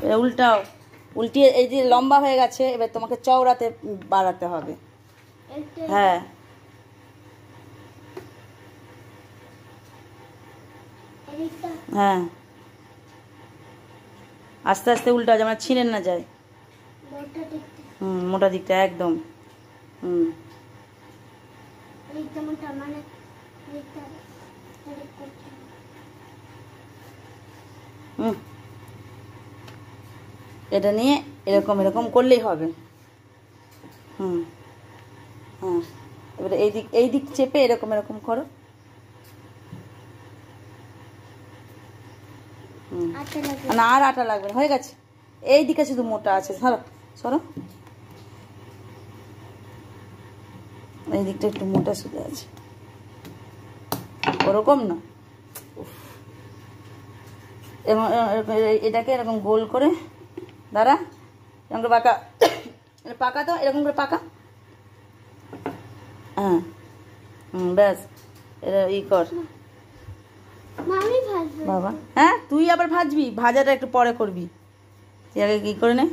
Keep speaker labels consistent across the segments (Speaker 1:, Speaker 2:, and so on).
Speaker 1: এবার উল্টাও, উল্টিয়ে এই যে লম্বা হয়ে গেছে, এবার তোমাকে চওড়াতে বাড়াতে হবে। হ্যাঁ হ্যাঁ, আস্তে আস্তে উল্টাও যেন ছিঁড়ে না যায়। মোটা দিকটা একদম। এটা নিয়ে এরকম এরকম করলেই হবে। হ্যাঁ, এবারে এই দিক চেপে এরকম এরকম করো। না আর আটা লাগবে না, হয়ে গেছে। এই দিকে শুধু মোটা আছে, সরো সরো, এই দিকটা একটু মোটা শুধু আছে, ওরকম না। এটাকে এরকম গোল করে দাঁড়া, এরকম করে পাকা, পাকা তো এরকম করে পাকা। হ্যাঁ ব্যাস, এটা কর বাবা। হ্যাঁ তুই আবার ভাজবি, ভাজাটা একটু পরে করবি, তুই আগে কি করে নে।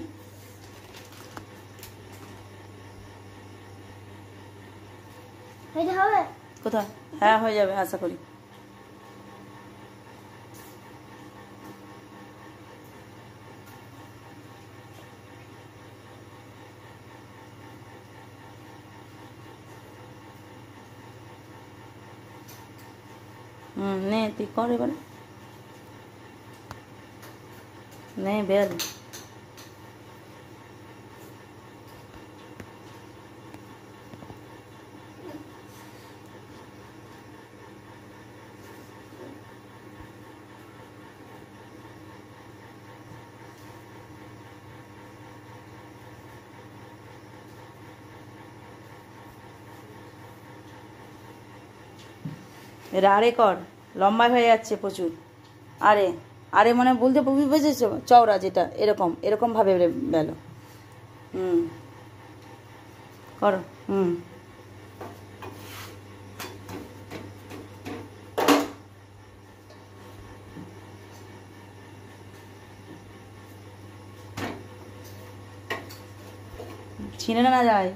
Speaker 1: কোথায়? হ্যাঁ হয়ে যাবে আশা করি। নে তুই কর এবারে, নে বের। এরা আরে কর, লম্বা হয়ে যাচ্ছে প্রচুর। আরে আরে মানে বলতে বুঝেছো, চওড়া যেটা এরকম এরকম ভাবে বেলো। করো। ছিঁড়ে না যায়।